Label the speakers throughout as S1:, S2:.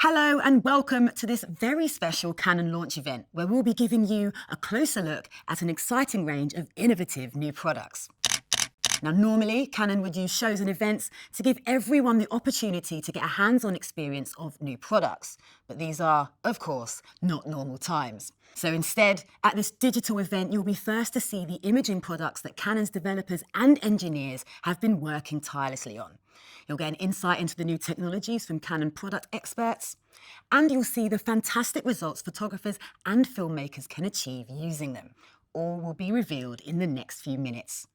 S1: Hello and welcome to this very special Canon launch event where we'll be giving you a closer look at an exciting range of innovative new products. Now, normally, Canon would use shows and events to give everyone the opportunity to get a hands-on experience of new products. But these are, of course, not normal times. So instead, at this digital event, you'll be first to see the imaging products that Canon's developers and engineers have been working tirelessly on. You'll get an insight into the new technologies from Canon product experts, and you'll see the fantastic results photographers and filmmakers can achieve using them. All will be revealed in the next few minutes.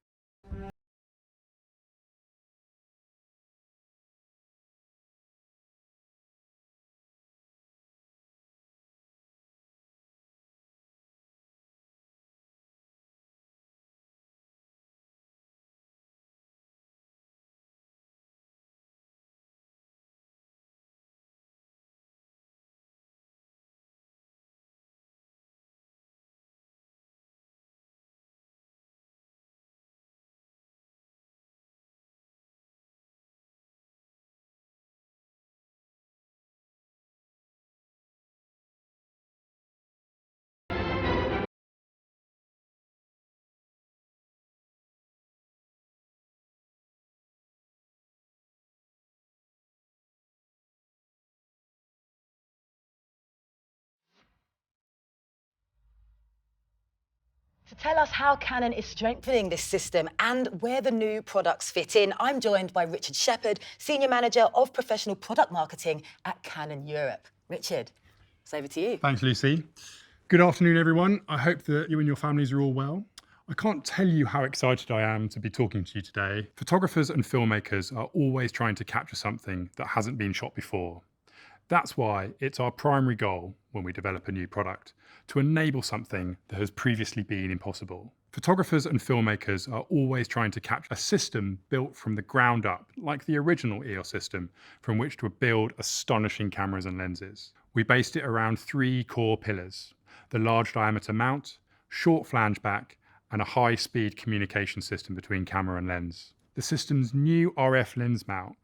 S1: To tell us how Canon is strengthening this system and where the new products fit in, I'm joined by Richard Shepherd, Senior Manager of Professional Product Marketing at Canon Europe. Richard, it's over to you.
S2: Thanks, Lucy. Good afternoon, everyone. I hope that you and your families are all well. I can't tell you how excited I am to be talking to you today. Photographers and filmmakers are always trying to capture something that hasn't been shot before. That's why it's our primary goal when we develop a new product, to enable something that has previously been impossible. Photographers and filmmakers are always trying to capture a system built from the ground up, like the original EOS system, from which to build astonishing cameras and lenses. We based it around three core pillars: the large diameter mount, short flange back, and a high-speed communication system between camera and lens. The system's new RF lens mount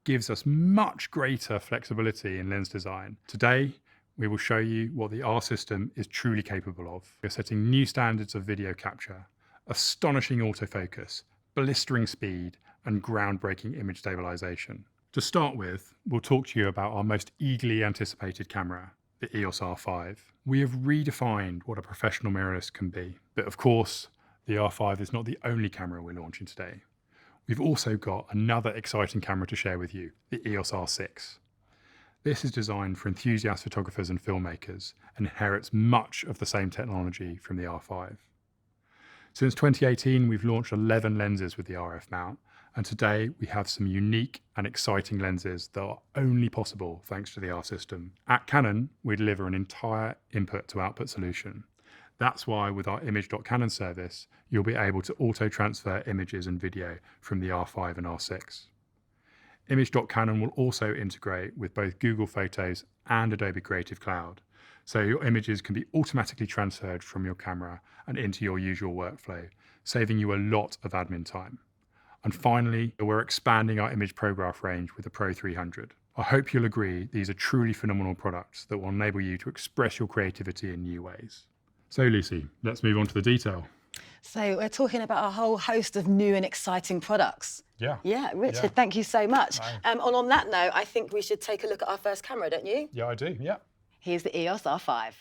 S2: gives us much greater flexibility in lens design. Today, we will show you what the R system is truly capable of. We're setting new standards of video capture, astonishing autofocus, blistering speed, and groundbreaking image stabilization. To start with, we'll talk to you about our most eagerly anticipated camera, the EOS R5. We have redefined what a professional mirrorless can be. But of course, the R5 is not the only camera we're launching today. We've also got another exciting camera to share with you, the EOS R6. This is designed for enthusiast photographers and filmmakers and inherits much of the same technology from the R5. Since 2018, we've launched 11 lenses with the RF mount, and today we have some unique and exciting lenses that are only possible thanks to the R system. At Canon, we deliver an entire input to output solution. That's why with our image.canon service, you'll be able to auto-transfer images and video from the R5 and R6. Image.canon will also integrate with both Google Photos and Adobe Creative Cloud, so your images can be automatically transferred from your camera and into your usual workflow, saving you a lot of admin time. And finally, we're expanding our image ProGraph range with the Pro 300. I hope you'll agree these are truly phenomenal products that will enable you to express your creativity in new ways. So Lucy, let's move on to the detail.
S1: So we're talking about a whole host of new and exciting products.
S2: Yeah,
S1: Richard, thank you so much. And on that note, I think we should take a look at our first camera, don't you?
S2: Yeah, I do, yeah.
S1: Here's the EOS R5.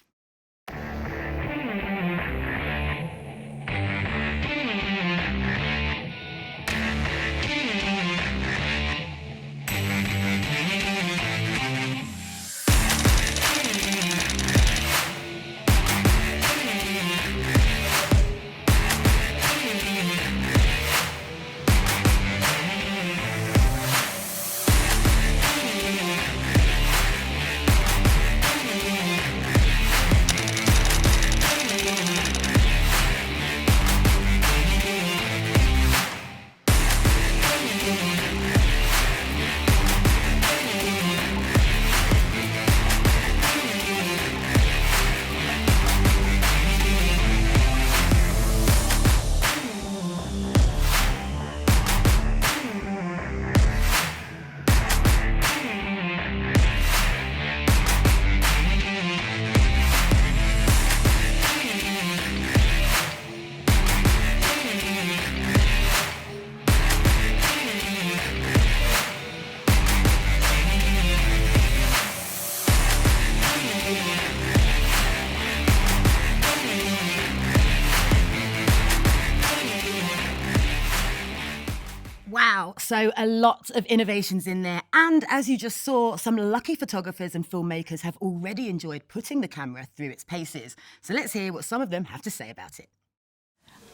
S1: Wow, so a lot of innovations in there. And as you just saw, some lucky photographers and filmmakers have already enjoyed putting the camera through its paces. So let's hear what some of them have to say about it.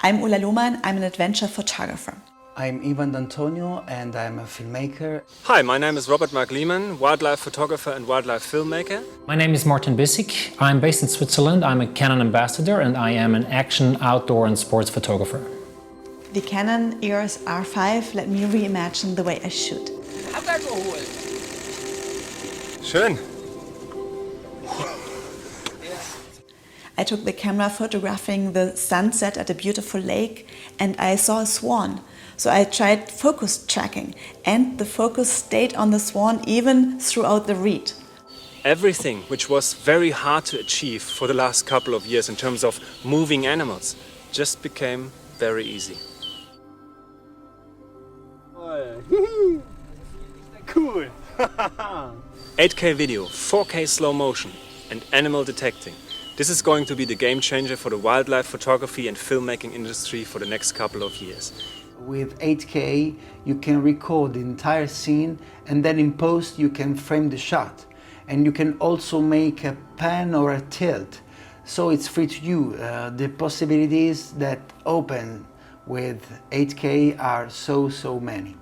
S3: I'm Ulla Lohmann, I'm an adventure photographer.
S4: I'm Ivan D'Antonio and I'm a filmmaker.
S5: Hi, my name is Robert Mark Lehmann, wildlife photographer and wildlife filmmaker.
S6: My name is Martin Bissig. I'm based in Switzerland. I'm a Canon ambassador and I am an action, outdoor and sports photographer.
S3: The Canon EOS R5 let me reimagine the way I shoot.
S5: Schön.
S3: I took the camera photographing the sunset at a beautiful lake and I saw a swan. So I tried focus tracking and the focus stayed on the swan even throughout the read.
S5: Everything which was very hard to achieve for the last couple of years in terms of moving animals just became very easy.
S7: Cool.
S5: 8K video, 4K slow motion and animal detecting. This is going to be the game changer for the wildlife photography and filmmaking industry for the next couple of years.
S4: With 8K, you can record the entire scene and then in post you can frame the shot. And you can also make a pan or a tilt. So it's free to you. The possibilities that open with 8K are so many.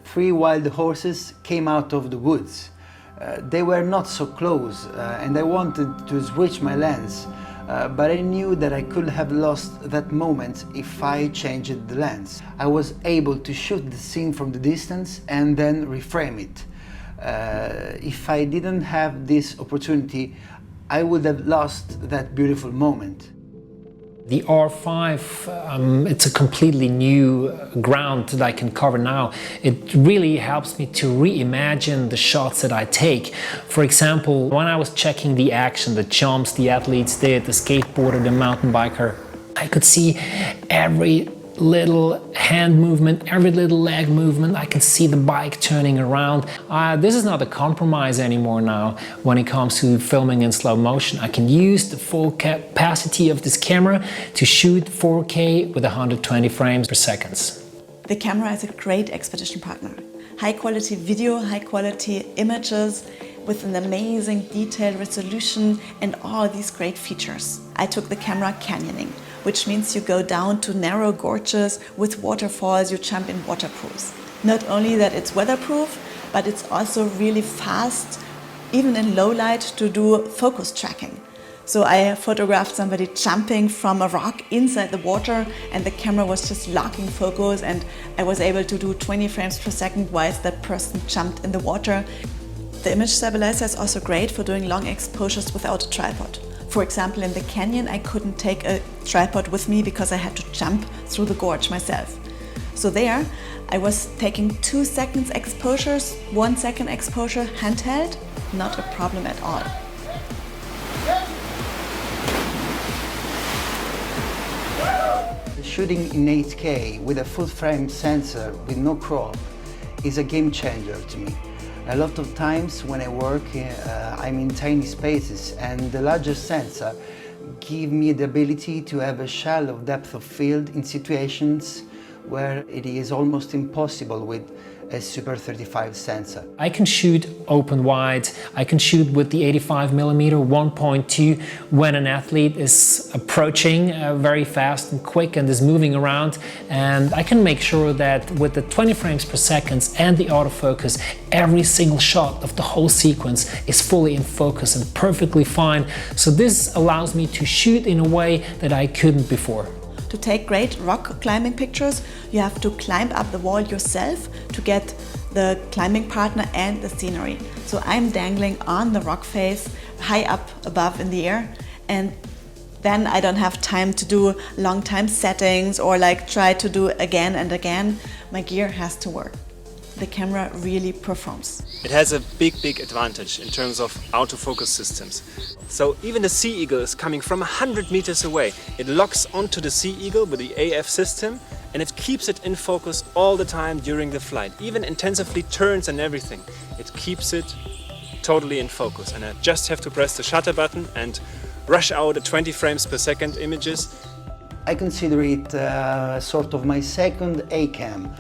S4: 3 wild horses came out of the woods. They were not so close and I wanted to switch my lens. But I knew that I could have lost that moment if I changed the lens. I was able to shoot the scene from the distance and then reframe it. If I didn't have this opportunity, I would have lost that beautiful moment.
S6: The R5, it's a completely new ground that I can cover now. It really helps me to reimagine the shots that I take. For example, when I was checking the action, the jumps the athletes did, the skateboarder, the mountain biker, I could see every little hand movement, every little leg movement. I can see the bike turning around. This is not a compromise anymore now when it comes to filming in slow motion. I can use the full capacity of this camera to shoot 4K with 120 frames per second.
S3: The camera is a great expedition partner. High quality video, high quality images with an amazing detail resolution and all these great features. I took the camera canyoning, which means you go down to narrow gorges with waterfalls, you jump in waterproofs. Not only that it's weatherproof, but it's also really fast, even in low light, to do focus tracking. So I photographed somebody jumping from a rock inside the water and the camera was just locking focus and I was able to do 20 frames per second whilst that person jumped in the water. The image stabilizer is also great for doing long exposures without a tripod. For example, in the canyon, I couldn't take a tripod with me because I had to jump through the gorge myself. So there, I was taking 2 seconds exposures, 1 second exposure handheld, not a problem at all.
S4: Shooting in 8K with a full frame sensor with no crop is a game changer to me. A lot of times when I work, I'm in tiny spaces and the larger sensor gives me the ability to have a shallow depth of field in situations where it is almost impossible with a Super 35 sensor.
S6: I can shoot open wide, I can shoot with the 85mm 1.2 when an athlete is approaching very fast and quick and is moving around, and I can make sure that with the 20 frames per second and the autofocus, every single shot of the whole sequence is fully in focus and perfectly fine. So this allows me to shoot in a way that I couldn't before.
S3: To take great rock climbing pictures, you have to climb up the wall yourself to get the climbing partner and the scenery. So I'm dangling on the rock face, high up above in the air, and then I don't have time to do long time settings or like try to do again and again. My gear has to work. The camera really performs.
S5: It has a big advantage in terms of autofocus systems. So even the Sea Eagle is coming from 100 meters away. It locks onto the Sea Eagle with the AF system and it keeps it in focus all the time during the flight. Even intensively turns and everything. It keeps it totally in focus. And I just have to press the shutter button and rush out the 20 frames per second images.
S4: I consider it sort of my second A-cam,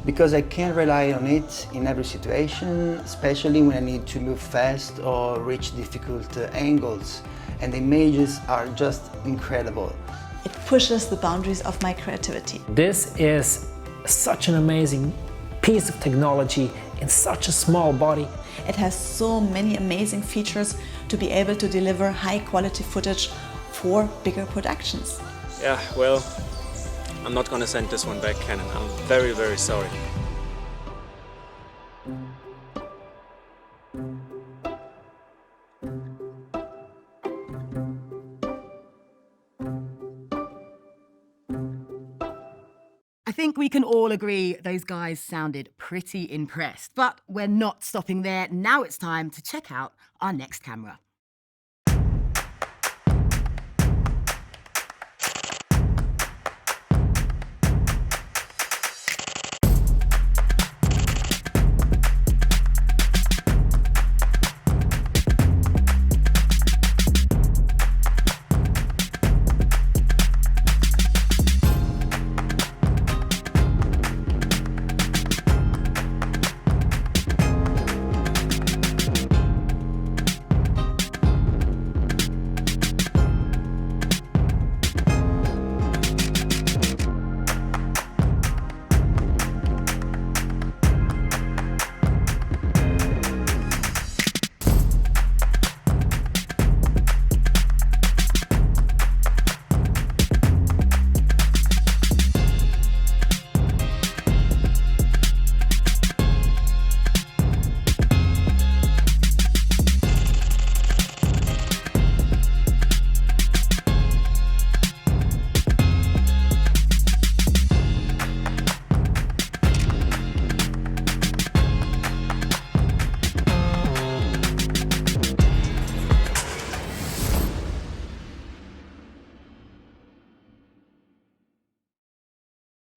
S4: because I can rely on it in every situation, especially when I need to move fast or reach difficult angles. And the images are just incredible.
S3: It pushes the boundaries of my creativity.
S6: This is such an amazing piece of technology in such a small body.
S3: It has so many amazing features to be able to deliver high quality footage for bigger productions.
S5: Yeah, well, I'm not gonna send this one back, Canon. I'm very, very sorry.
S1: I think we can all agree those guys sounded pretty impressed. But we're not stopping there. Now it's time to check out our next camera.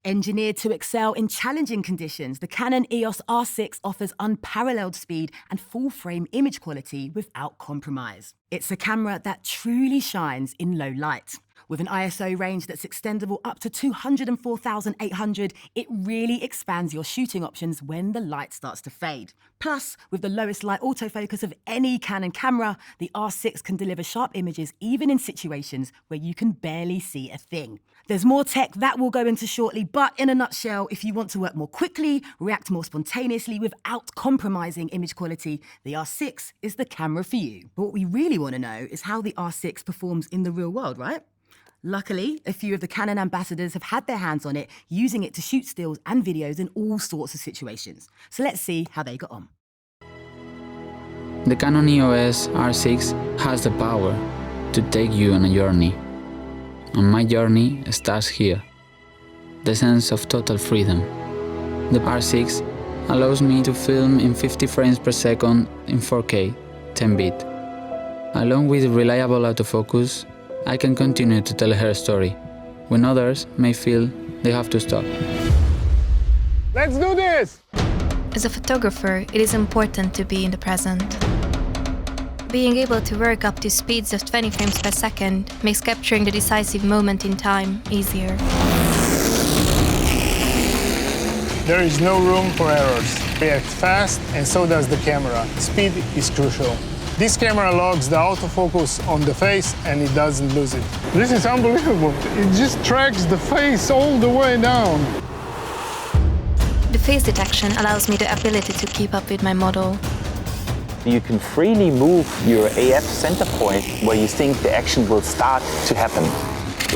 S1: Engineered to excel in challenging conditions, the Canon EOS R6 offers unparalleled speed and full-frame image quality without compromise. It's a camera that truly shines in low light. With an ISO range that's extendable up to 204,800, it really expands your shooting options when the light starts to fade. Plus, with the lowest light autofocus of any Canon camera, the R6 can deliver sharp images even in situations where you can barely see a thing. There's more tech that we'll go into shortly, but in a nutshell, if you want to work more quickly, react more spontaneously without compromising image quality, the R6 is the camera for you. But what we really want to know is how the R6 performs in the real world, right? Luckily, a few of the Canon ambassadors have had their hands on it, using it to shoot stills and videos in all sorts of situations. So let's see how they got on.
S7: The Canon EOS R6 has the power to take you on a journey. And my journey starts here. The sense of total freedom. The R6 allows me to film in 50 frames per second in 4K, 10-bit. Along with reliable autofocus, I can continue to tell her story, when others may feel they have to stop.
S2: Let's do this!
S8: As a photographer, it is important to be in the present. Being able to work up to speeds of 20 frames per second makes capturing the decisive moment in time easier.
S9: There is no room for errors. React fast, and so does the camera. Speed is crucial. This camera logs the autofocus on the face and it doesn't lose it. This is unbelievable. It just tracks the face all the way down.
S8: The face detection allows me the ability to keep up with my model.
S10: You can freely move your AF center point where you think the action will start to happen.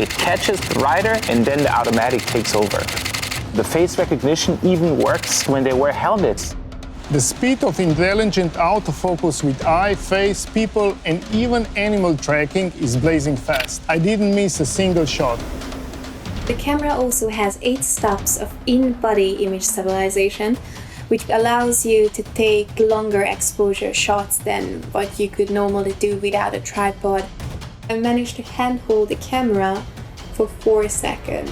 S10: It catches the rider and then the automatic takes over. The face recognition even works when they wear helmets.
S9: The speed of intelligent autofocus with eye, face, people, and even animal tracking is blazing fast. I didn't miss a single shot.
S11: The camera also has 8 stops of in-body image stabilization, which allows you to take longer exposure shots than what you could normally do without a tripod. I managed to handhold the camera for 4 seconds.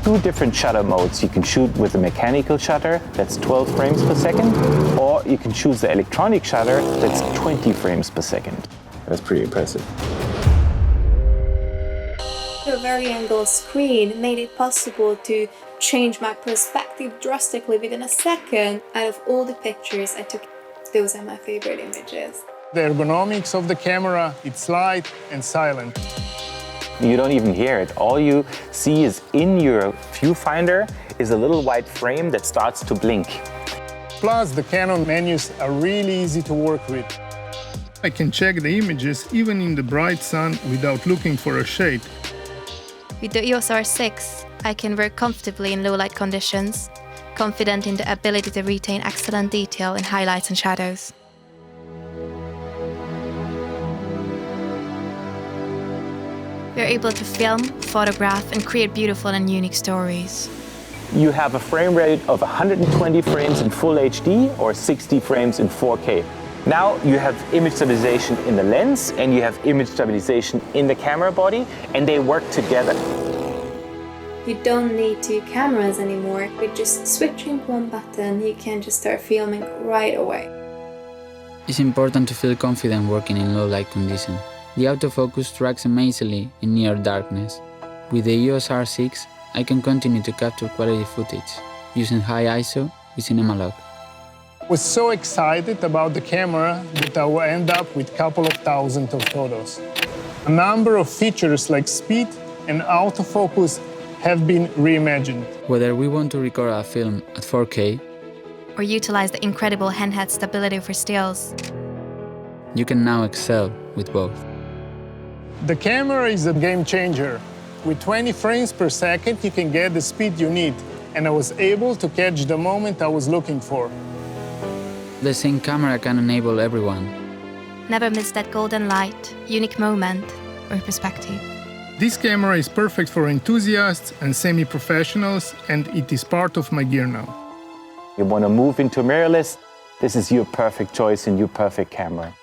S10: 2 different shutter modes. You can shoot with a mechanical shutter, that's 12 frames per second, or you can choose the electronic shutter, that's 20 frames per second. That's pretty impressive.
S11: The vari-angle screen made it possible to change my perspective drastically within a second. Out of all the pictures I took, those are my favorite images.
S9: The ergonomics of the camera, it's light and silent.
S10: You don't even hear it. All you see is in your viewfinder is a little white frame that starts to blink.
S9: Plus, the Canon menus are really easy to work with. I can check the images even in the bright sun without looking for a shade.
S8: With the EOS R6, I can work comfortably in low-light conditions, confident in the ability to retain excellent detail in highlights and shadows. We are able to film, photograph, and create beautiful and unique stories.
S10: You have a frame rate of 120 frames in Full HD or 60 frames in 4K. Now you have image stabilization in the lens and you have image stabilization in the camera body, and they work together.
S11: You don't need two cameras anymore. With just switching one button, you can just start filming right away.
S7: It's important to feel confident working in low light conditions. The autofocus tracks amazingly in near darkness. With the EOS R6, I can continue to capture quality footage using high ISO with cinema log.
S9: I was so excited about the camera that I will end up with a couple of thousands of photos. A number of features like speed and autofocus have been reimagined.
S7: Whether we want to record a film at 4K
S8: Or utilize the incredible handheld stability for stills.
S7: you can now excel with both.
S9: The camera is a game changer. With 20 frames per second, you can get the speed you need, and I was able to catch the moment I was looking for.
S7: The same camera can enable everyone.
S8: Never miss that golden light, unique moment, or perspective.
S9: This camera is perfect for enthusiasts and semi-professionals, and it is part of my gear now.
S10: You want to move into mirrorless? This is your perfect choice and your perfect camera.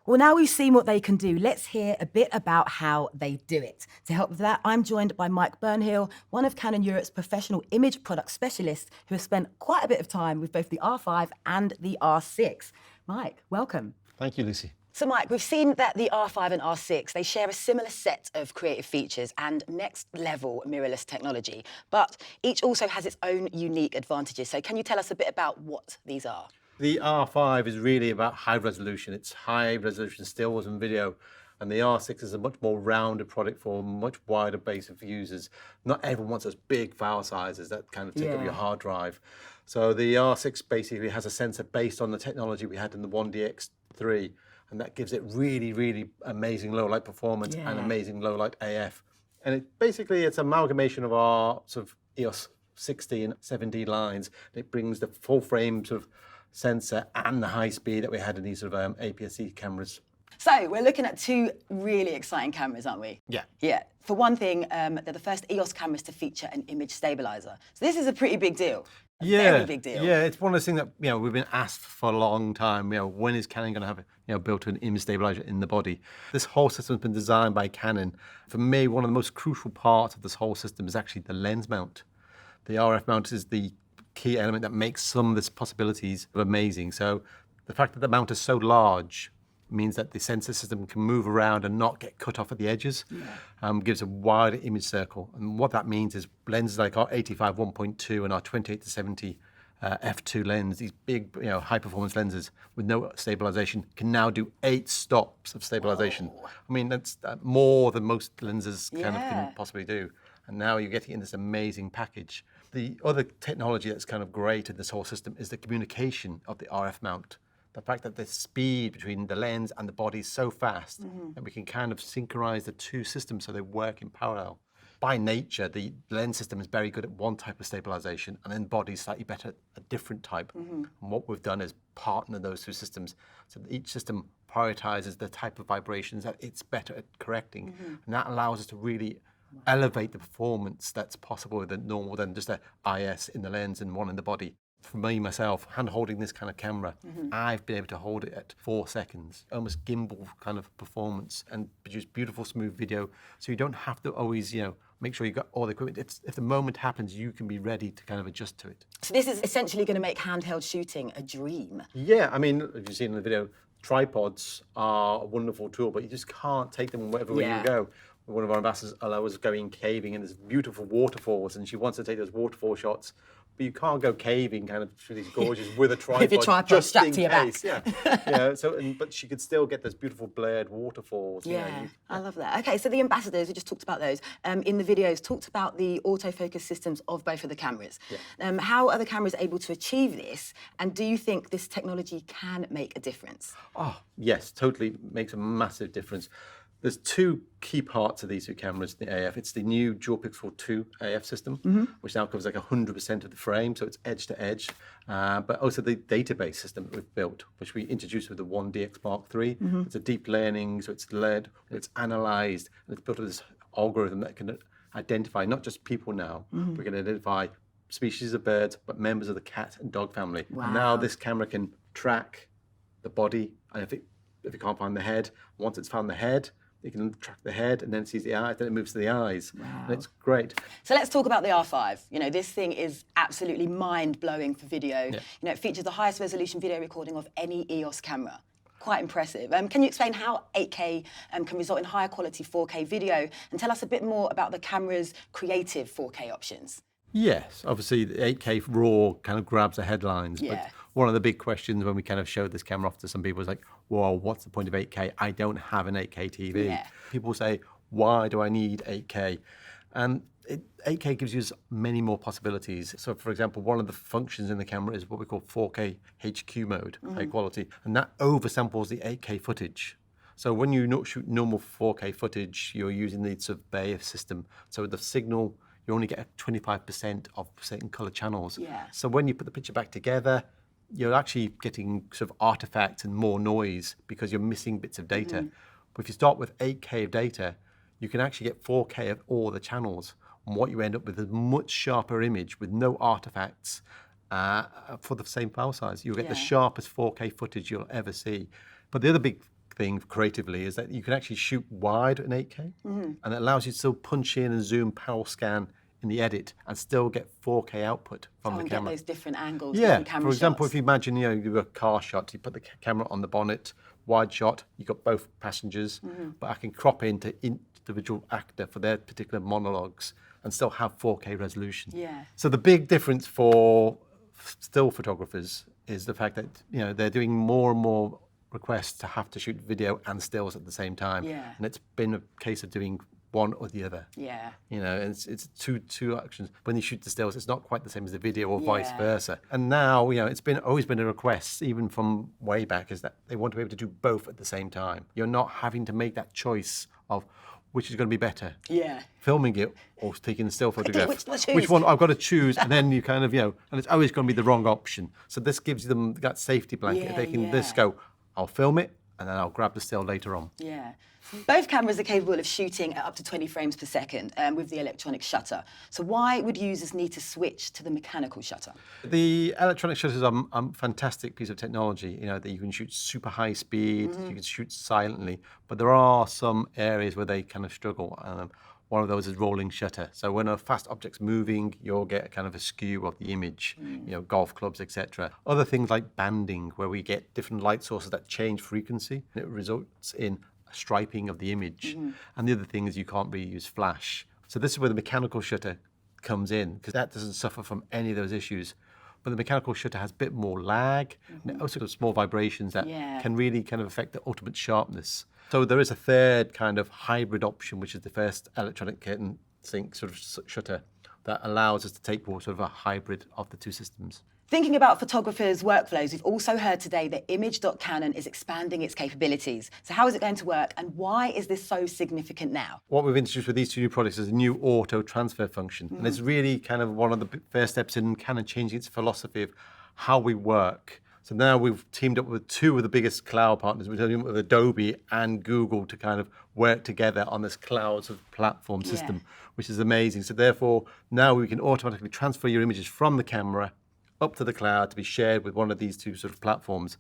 S1: Well, now we've seen what they can do, let's hear a bit about how they do it. To help with that, I'm joined by Mike Burnhill, one of Canon Europe's professional image product specialists who has spent quite a bit of time with both the R5 and the R6. Mike, welcome.
S12: Thank you, Lucy.
S1: So Mike, we've seen that the R5 and R6, they share a similar set of creative features and next-level mirrorless technology, but each also has its own unique advantages. So can you tell us a bit about what these are?
S12: The R5 is really about high resolution. It's high resolution stills and video. And the R6 is a much more rounded product for a much wider base of users. Not everyone wants those big file sizes that kind of take up your hard drive. So the R6 basically has a sensor based on the technology we had in the 1DX3. And that gives it really, really amazing low light performance and amazing low light AF. And it's amalgamation of our sort of EOS 60 and 7D lines. It brings the full frame sort of sensor and the high speed that we had in these sort of APS-C cameras.
S1: So we're looking at two really exciting cameras, aren't we?
S12: Yeah.
S1: Yeah. For one thing, they're the first EOS cameras to feature an image stabilizer. So this is a pretty big deal. A very big deal.
S12: Yeah, it's one of those things that we've been asked for a long time. When is Canon going to have built-in image stabilizer in the body? This whole system has been designed by Canon. For me, one of the most crucial parts of this whole system is actually the lens mount. The RF mount is the key element that makes some of these possibilities amazing. So the fact that the mount is so large means that the sensor system can move around and not get cut off at the edges, gives a wider image circle. And what that means is lenses like our 85 1.2 and our 28-70 f2 lens, these big high performance lenses with no stabilization, can now do 8 stops of stabilization. Whoa. I mean, that's more than most lenses can possibly do. And now you're getting in this amazing package. The other technology that's kind of great in this whole system is the communication of the RF mount. The fact that the speed between the lens and the body is so fast that we can kind of synchronize the two systems so they work in parallel. By nature, the lens system is very good at one type of stabilization, and then the body is slightly better at a different type. And what we've done is partner those two systems so that each system prioritizes the type of vibrations that it's better at correcting. And that allows us to really elevate the performance that's possible than just a IS in the lens and one in the body. For me, myself, hand holding this kind of camera, I've been able to hold it at 4 seconds, almost gimbal kind of performance, and produce beautiful, smooth video. So you don't have to always, make sure you've got all the equipment. If the moment happens, you can be ready to kind of adjust to it.
S1: So this is essentially going to make handheld shooting a dream.
S12: Yeah, I mean, if you've seen in the video, tripods are a wonderful tool, but you just can't take them wherever way you go. One of our ambassadors, Ella, was going caving and there's beautiful waterfalls, and she wants to take those waterfall shots, but you can't go caving kind of through these gorges with a tripod,
S1: with your tripod
S12: just
S1: strapped
S12: in
S1: to your
S12: case.
S1: back.
S12: But she could still get those beautiful blared waterfalls.
S1: I love that. Okay, so the ambassadors, we just talked about those, in the videos, talked about the autofocus systems of both of the cameras. How are the cameras able to achieve this, and do you think this technology can make a difference?
S12: Oh, yes, totally makes a massive difference. There's two key parts of these two cameras, the AF. It's the new Dual Pixel 2 AF system, which now covers like 100% of the frame, so it's edge to edge. But also the database system that we've built, which we introduced with the 1DX Mark III. It's a deep learning, so it's led, it's analysed, and it's built with this algorithm that can identify not just people now, we can identify species of birds, but members of the cat and dog family.
S1: Wow.
S12: And now this camera can track the body, and if it can't find the head, once it's found the head, it can track the head and then it sees the eyes, then it moves to the eyes.
S1: Wow.
S12: And it's great.
S1: So let's talk about the R5. You know, this thing is absolutely mind-blowing for video. You know, it features the highest resolution video recording of any EOS camera. Quite impressive. Can you explain how 8K can result in higher quality 4K video, and tell us a bit more about the camera's creative 4K options?
S12: Yes, obviously the 8K RAW kind of grabs the headlines.
S1: Yeah.
S12: But one of the big questions when we kind of showed this camera off to some people was like, well, what's the point of 8K? I don't have an 8K TV.
S1: Yeah.
S12: People say, why do I need 8K? And 8K gives you many more possibilities. So, for example, one of the functions in the camera is what we call 4K HQ mode, high quality, and that oversamples the 8K footage. So when you shoot normal 4K footage, you're using the sort of BAF system. So the signal, you only get 25% of certain color channels.
S1: Yeah.
S12: So when you put the picture back together, you're actually getting sort of artifacts and more noise because you're missing bits of data. But if you start with 8K of data, you can actually get 4K of all the channels. And what you end up with is a much sharper image with no artifacts for the same file size. You'll get the sharpest 4K footage you'll ever see. But the other big thing creatively is that you can actually shoot wide in 8K, and it allows you to still punch in and zoom, power scan in the edit and still get 4K output from the camera.
S1: Get those different angles,
S12: Yeah,
S1: different camera
S12: for example,
S1: shots.
S12: if you imagine, you do a car shot, you put the camera on the bonnet, wide shot, you've got both passengers, but I can crop into individual actor for their particular monologues and still have 4K resolution.
S1: Yeah.
S12: So the big difference for still photographers is the fact that they're doing more and more requests to have to shoot video and stills at the same time.
S1: Yeah.
S12: And it's been a case of doing one or the other.
S1: Yeah.
S12: And it's two actions. When you shoot the stills, it's not quite the same as the video or vice versa. And now, it's always been a request, even from way back, is that they want to be able to do both at the same time. You're not having to make that choice of which is going to be better.
S1: Yeah.
S12: Filming it or taking the still photograph.
S1: Which
S12: one I've got to choose, and then you kind of, and it's always going to be the wrong option. So this gives them that safety blanket.
S1: Yeah,
S12: They can just go, I'll film it, and then I'll grab the still later on.
S1: Yeah. Both cameras are capable of shooting at up to 20 frames per second with the electronic shutter. So why would users need to switch to the mechanical shutter?
S12: The electronic shutters are a fantastic piece of technology, that you can shoot super high speed, you can shoot silently, but there are some areas where they kind of struggle. One of those is rolling shutter. So when a fast object's moving, you'll get kind of a skew of the image, golf clubs, etc. Other things like banding, where we get different light sources that change frequency, and it results in a striping of the image. And the other thing is you can't really use flash. So this is where the mechanical shutter comes in, because that doesn't suffer from any of those issues. But the mechanical shutter has a bit more lag, and also got small vibrations that can really kind of affect the ultimate sharpness. So there is a third kind of hybrid option, which is the first electronic curtain sync sort of shutter that allows us to take more sort of a hybrid of the two systems.
S1: Thinking about photographers' workflows, we've also heard today that Image.Canon is expanding its capabilities. So how is it going to work, and why is this so significant now?
S12: What we've introduced with these two new products is a new auto transfer function. And it's really kind of one of the first steps in Canon changing its philosophy of how we work. So now we've teamed up with two of the biggest cloud partners. We're teaming up with Adobe and Google to kind of work together on this cloud sort of platform system, which is amazing. So therefore, now we can automatically transfer your images from the camera up to the cloud to be shared with one of these two sort of platforms.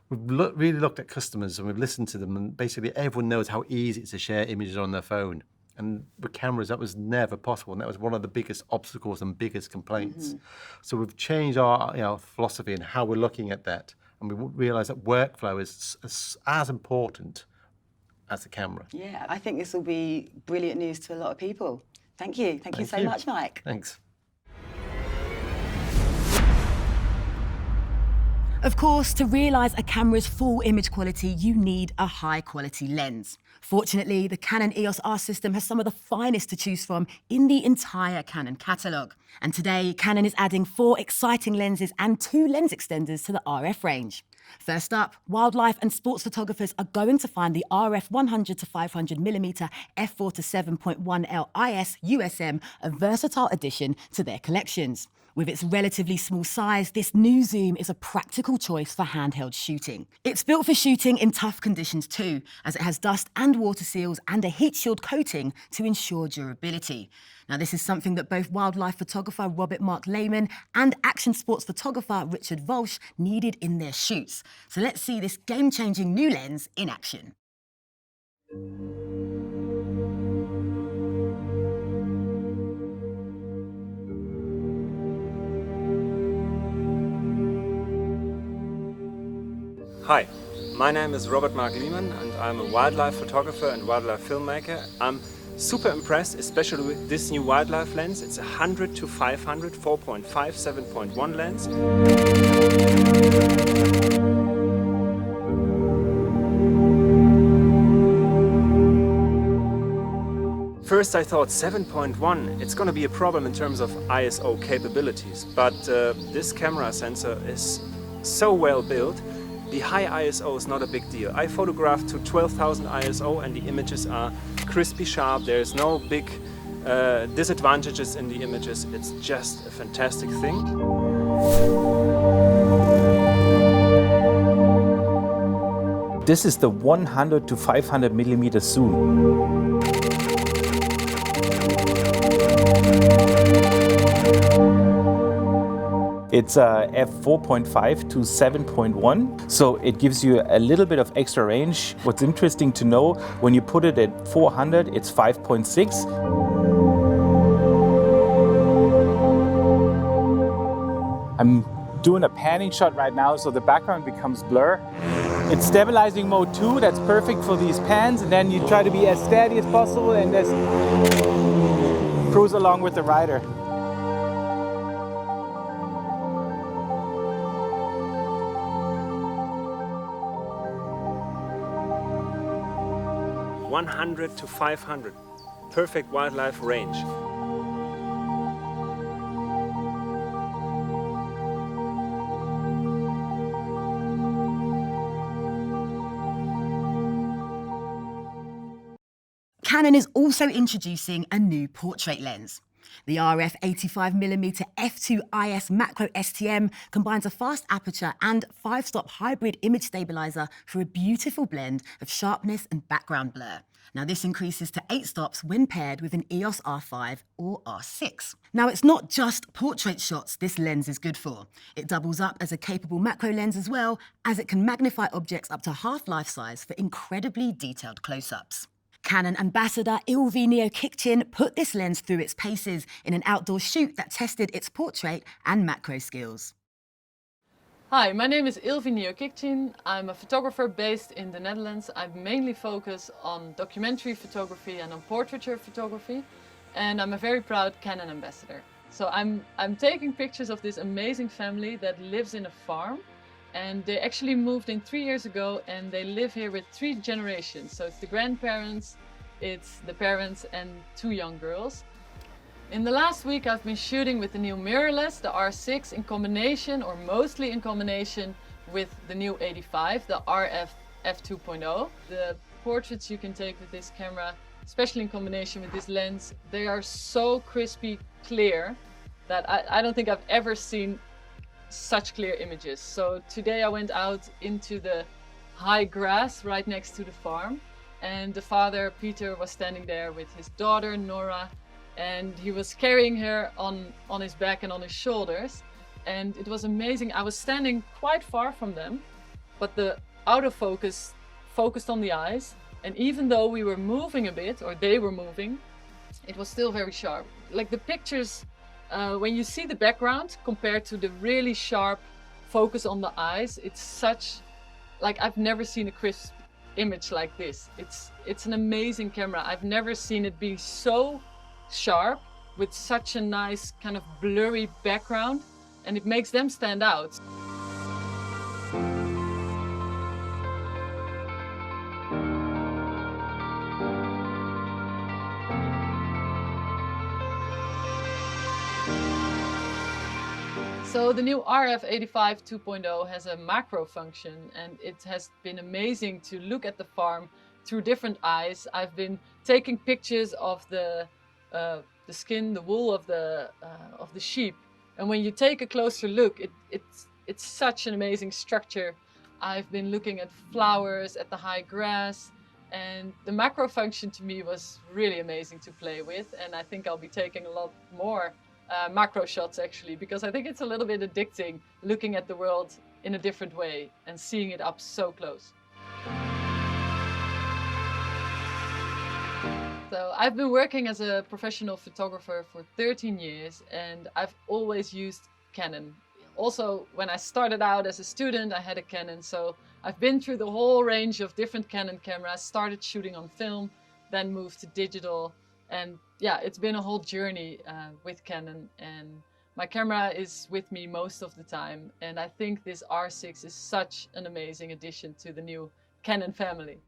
S12: We've really looked at customers and we've listened to them, and basically everyone knows how easy it is to share images on their phone. And with cameras, that was never possible, and that was one of the biggest obstacles and biggest complaints. So we've changed our philosophy and how we're looking at that, and we realise that workflow is as important as the camera.
S1: Yeah, I think this will be brilliant news to a lot of people. Thank you. Thank you so much, Mike.
S12: Thanks.
S1: Of course, to realise a camera's full image quality, you need a high-quality lens. Fortunately, the Canon EOS R system has some of the finest to choose from in the entire Canon catalogue. And today, Canon is adding 4 exciting lenses and 2 lens extenders to the RF range. First up, wildlife and sports photographers are going to find the RF 100 to 500mm f4 to 7.1L IS USM a versatile addition to their collections. With its relatively small size, this new zoom is a practical choice for handheld shooting. It's built for shooting in tough conditions too, as it has dust and water seals and a heat shield coating to ensure durability. Now, this is something that both wildlife photographer Robert Mark Lehman and action sports photographer Richard Walsh needed in their shoots. So let's see this game-changing new lens in action.
S5: Hi, my name is Robert Mark Lehman and I'm a wildlife photographer and wildlife filmmaker. I'm super impressed, especially with this new wildlife lens. It's a 100 to 500 4.5 7.1 lens. First I thought 7.1, it's going to be a problem in terms of ISO capabilities, but this camera sensor is so well built. The high ISO is not a big deal. I photographed to 12,000 ISO and the images are crispy sharp. There's no big disadvantages in the images. It's just a fantastic thing.
S10: This is the 100 to 500mm zoom. It's a f4.5 to 7.1, so it gives you a little bit of extra range. What's interesting to know, when you put it at 400, it's 5.6. I'm doing a panning shot right now, so the background becomes blur. It's stabilizing mode 2, that's perfect for these pans, and then you try to be as steady as possible and just cruise along with the rider.
S5: .100 to 500, perfect wildlife range.
S1: Canon is also introducing a new portrait lens. The RF 85mm f2 IS macro STM combines a fast aperture and 5-stop hybrid image stabilizer for a beautiful blend of sharpness and background blur. Now, this increases to 8 stops when paired with an EOS R5 or R6. Now, it's not just portrait shots this lens is good for. It doubles up as a capable macro lens as well, as it can magnify objects up to half life size for incredibly detailed close-ups. Canon ambassador Ilvi Neokikchin put this lens through its paces in an outdoor shoot that tested its portrait and macro skills.
S13: Hi, my name is Ilvi Neokikchin. I'm a photographer based in the Netherlands. I mainly focus on documentary photography and on portraiture photography, and I'm a very proud Canon ambassador. So I'm taking pictures of this amazing family that lives in a farm, and they actually moved in 3 years ago, and they live here with 3 generations. So it's the grandparents, it's the parents, and 2 young girls. In the last week, I've been shooting with the new mirrorless, the R6, in combination, or mostly in combination, with the new 85, the RF f2.0. The portraits you can take with this camera, especially in combination with this lens, they are so crispy clear that I don't think I've ever seen such clear images. So today I went out into the high grass right next to the farm, and the father, Peter, was standing there with his daughter, Nora, and he was carrying her on his back and on his shoulders, and it was amazing. I was standing quite far from them, but the autofocus focused on the eyes, And even though we were moving a bit, or they were moving, it was still very sharp. Like the pictures, when you see the background compared to the really sharp focus on the eyes, it's such, like I've never seen a crisp image like this. It's an amazing camera. I've never seen it be so sharp with such a nice kind of blurry background, and it makes them stand out. So the new RF85 2.0 has a macro function, and it has been amazing to look at the farm through different eyes. I've been taking pictures of the skin, the wool of the sheep, and when you take a closer look, it's such an amazing structure. I've been looking at flowers, at the high grass, and the macro function to me was really amazing to play with, and I think I'll be taking a lot more macro shots actually, because I think it's a little bit addicting looking at the world in a different way and seeing it up so close. So I've been working as a professional photographer for 13 years, and I've always used Canon. Also, when I started out as a student, I had a Canon, so I've been through the whole range of different Canon cameras, started shooting on film, then moved to digital. And yeah, it's been a whole journey with Canon, and my camera is with me most of the time. And I think this R6 is such an amazing addition to the new Canon family.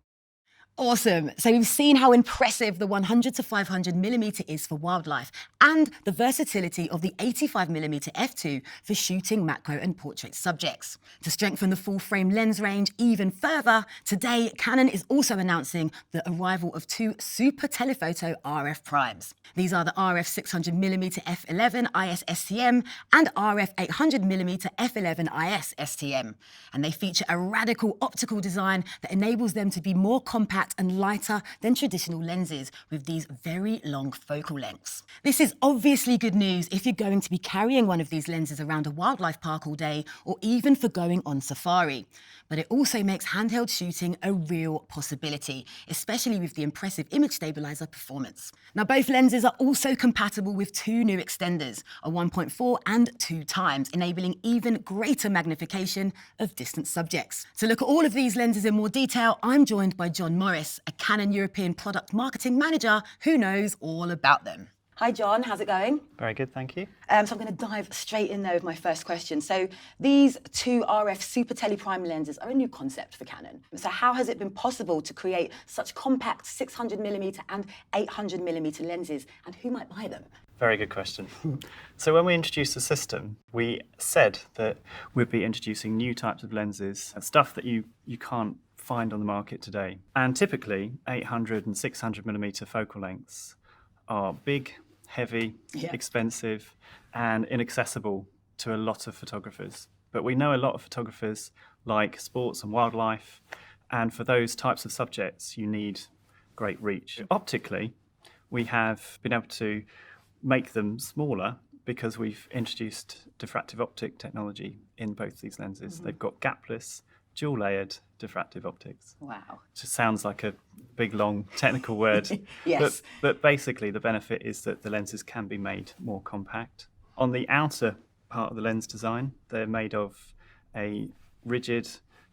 S1: Awesome. So we've seen how impressive the 100 to 500mm is for wildlife and the versatility of the 85mm f2 for shooting macro and portrait subjects. To strengthen the full-frame lens range even further, today Canon is also announcing the arrival of two super telephoto RF primes. These are the RF 600mm f11 IS STM and RF 800mm f11 IS STM. And they feature a radical optical design that enables them to be more compact and lighter than traditional lenses with these very long focal lengths. This is obviously good news if you're going to be carrying one of these lenses around a wildlife park all day, or even for going on safari. But it also makes handheld shooting a real possibility, especially with the impressive image stabilizer performance. Now, both lenses are also compatible with two new extenders, a 1.4 and 2 times, enabling even greater magnification of distant subjects. To look at all of these lenses in more detail, I'm joined by John Morris, a Canon European Product Marketing Manager who knows all about them. Hi John, how's it going?
S14: Very good, thank you.
S1: So I'm going to dive straight in there with my first question. So these two RF Super Teleprime lenses are a new concept for Canon. So how has it been possible to create such compact 600mm and 800mm lenses, and who might buy them?
S14: Very good question. So when we introduced the system, we said that we'd be introducing new types of lenses, stuff that you can't find on the market today. And typically 800 and 600mm focal lengths are big, heavy, expensive, and inaccessible to a lot of photographers. But we know a lot of photographers like sports and wildlife, and for those types of subjects, you need great reach. Optically, we have been able to make them smaller because we've introduced diffractive optic technology in both these lenses. They've got gapless, dual-layered diffractive optics.
S1: Wow.
S14: Just sounds like a big, long technical word.
S1: Yes.
S14: But basically, the benefit is that the lenses can be made more compact. On the outer part of the lens design, they're made of a rigid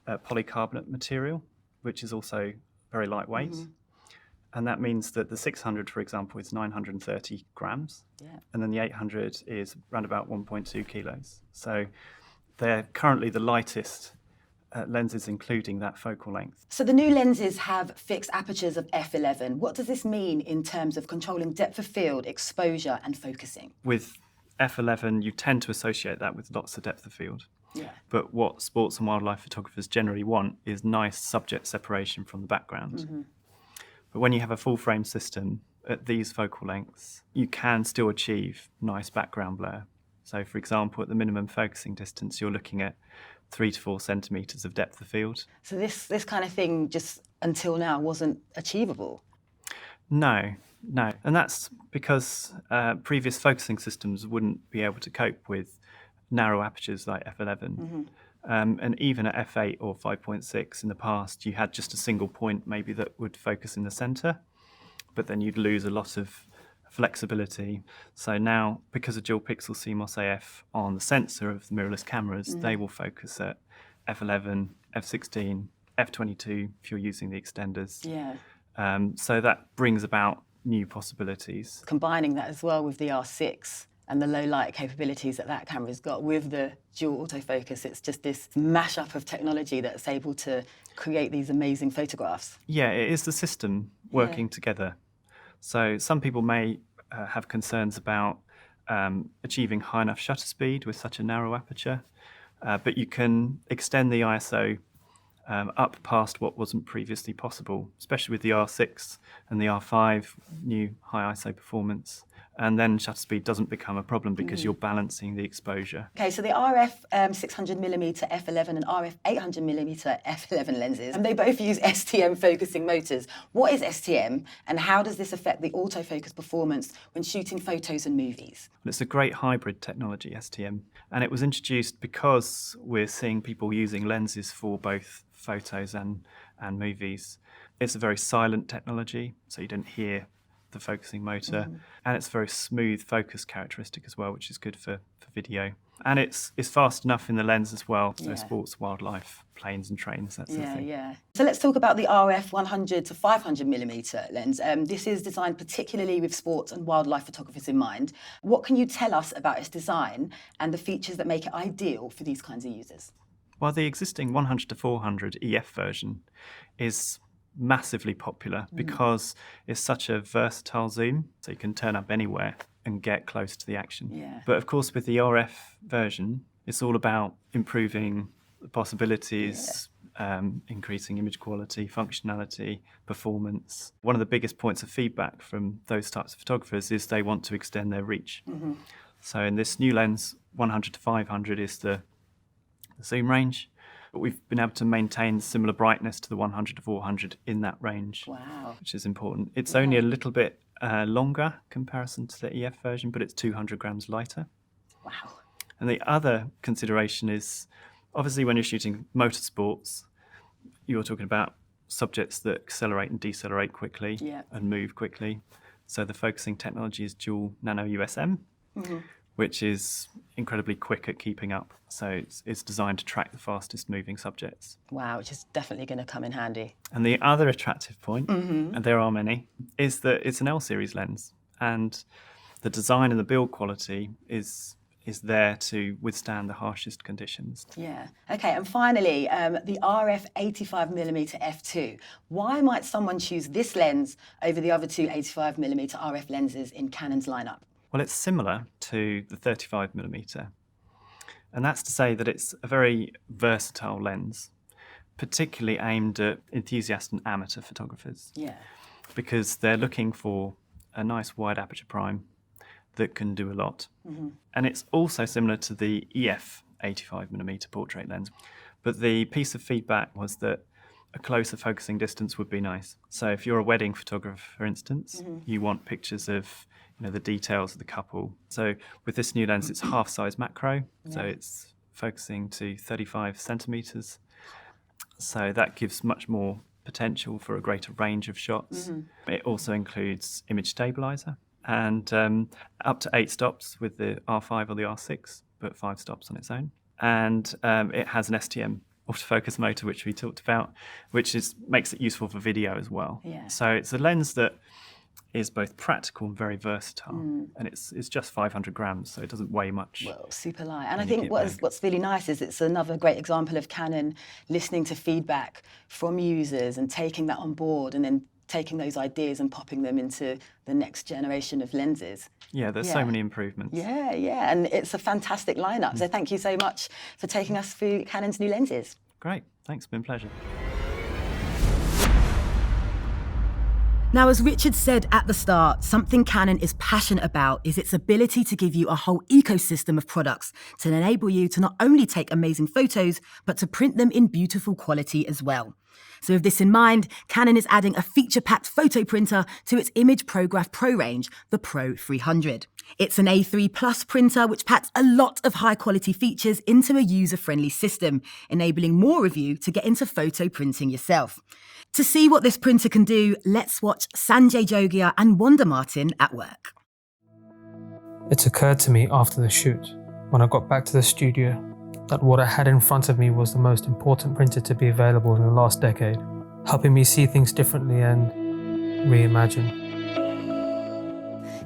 S14: polycarbonate material, which is also very lightweight. And that means that the 600, for example, is 930 grams. And then the 800 is around about 1.2 kilos. So they're currently the lightest lenses, including that focal length.
S1: So the new lenses have fixed apertures of f11. What does this mean in terms of controlling depth of field, exposure and focusing?
S14: With f11, you tend to associate that with lots of depth of field. But what sports and wildlife photographers generally want is nice subject separation from the background. But when you have a full frame system at these focal lengths, you can still achieve nice background blur. So for example, at the minimum focusing distance, you're looking at 3 to 4 centimetres of depth of field.
S1: So this kind of thing just until now wasn't achievable?
S14: No. And that's because previous focusing systems wouldn't be able to cope with narrow apertures like f11. And even at f8 or 5.6 in the past, you had just a single point maybe that would focus in the center, but then you'd lose a lot of flexibility. So now, because of dual pixel CMOS AF on the sensor of the mirrorless cameras, they will focus at f11, f16, f22 if you're using the extenders.
S1: Yeah.
S14: So that brings about new possibilities.
S1: Combining that as well with the R6 and the low light capabilities that camera's got with the dual autofocus, it's just this mashup of technology that's able to create these amazing photographs.
S14: Yeah, it is the system working together. So some people may have concerns about achieving high enough shutter speed with such a narrow aperture, but you can extend the ISO up past what wasn't previously possible, especially with the R6 and the R5 new high ISO performance. And then shutter speed doesn't become a problem because you're balancing the exposure.
S1: Okay, so the RF 600mm f11 and RF 800mm f11 lenses, and they both use STM focusing motors. What is STM, and how does this affect the autofocus performance when shooting photos and movies?
S14: Well, it's a great hybrid technology, STM, and it was introduced because we're seeing people using lenses for both photos and movies. It's a very silent technology, so you don't hear the focusing motor, and it's a very smooth focus characteristic as well, which is good for video. And it's fast enough in the lens as well, so sports, wildlife, planes and trains, that sort of thing.
S1: Yeah. So let's talk about the RF 100 to 500mm lens. This is designed particularly with sports and wildlife photographers in mind. What can you tell us about its design and the features that make it ideal for these kinds of users?
S14: Well, the existing 100 to 400 EF version is massively popular because it's such a versatile zoom, so you can turn up anywhere and get close to the action.
S1: Yeah.
S14: But of course, with the RF version, it's all about improving the possibilities, increasing image quality, functionality, performance. One of the biggest points of feedback from those types of photographers is they want to extend their reach. So in this new lens, 100 to 500 is the zoom range, but we've been able to maintain similar brightness to the 100 to 400 in that range, which is important. It's only a little bit longer comparison to the EF version, but it's 200 grams lighter.
S1: Wow.
S14: And the other consideration is, obviously when you're shooting motorsports, you're talking about subjects that accelerate and decelerate quickly and move quickly. So the focusing technology is dual nano USM, which is incredibly quick at keeping up. So it's designed to track the fastest moving subjects.
S1: Wow, which is definitely going to come in handy.
S14: And the other attractive point, and there are many, is that it's an L-series lens. And the design and the build quality is there to withstand the harshest conditions.
S1: Yeah. Okay, and finally, the RF 85mm f2. Why might someone choose this lens over the other two 85mm RF lenses in Canon's lineup?
S14: Well, it's similar to the 35mm, and that's to say that it's a very versatile lens, particularly aimed at enthusiast and amateur photographers.
S1: Yeah.
S14: Because they're looking for a nice wide aperture prime that can do a lot. And it's also similar to the EF 85mm portrait lens. But the piece of feedback was that a closer focusing distance would be nice. So if you're a wedding photographer, for instance, you want pictures of the details of the couple. So with this new lens, it's half-size macro, so it's focusing to 35 centimeters. So that gives much more potential for a greater range of shots. It also includes image stabilizer and up to 8 stops with the R5 or the R6, but 5 stops on its own. And it has an STM autofocus motor, which we talked about, which makes it useful for video as well. So it's a lens that is both practical and very versatile, and it's just 500 grams, so it doesn't weigh much.
S1: Well, super light. And I think what's really nice is it's another great example of Canon listening to feedback from users and taking that on board, and then taking those ideas and popping them into the next generation of lenses.
S14: Yeah, there's so many improvements.
S1: Yeah, and it's a fantastic lineup. So thank you so much for taking us through Canon's new lenses.
S14: Great, thanks, been a pleasure.
S1: Now, as Richard said at the start, something Canon is passionate about is its ability to give you a whole ecosystem of products to enable you to not only take amazing photos, but to print them in beautiful quality as well. So with this in mind, Canon is adding a feature-packed photo printer to its Image ProGraph Pro range, the Pro 300. It's an A3 Plus printer which packs a lot of high-quality features into a user-friendly system, enabling more of you to get into photo printing yourself. To see what this printer can do, let's watch Sanjay Jogia and Wanda Martin at work.
S6: It occurred to me after the shoot, when I got back to the studio, that what I had in front of me was the most important printer to be available in the last decade, helping me see things differently and reimagine.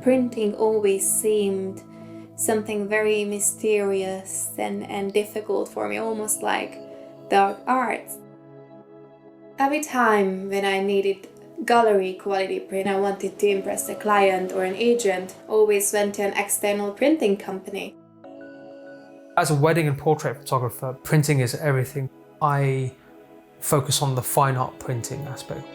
S11: Printing always seemed something very mysterious and difficult for me, almost like dark art. Every time when I needed gallery quality print, I wanted to impress a client or an agent, always went to an external printing company.
S6: As a wedding and portrait photographer, printing is everything. I focus on the fine art printing aspect.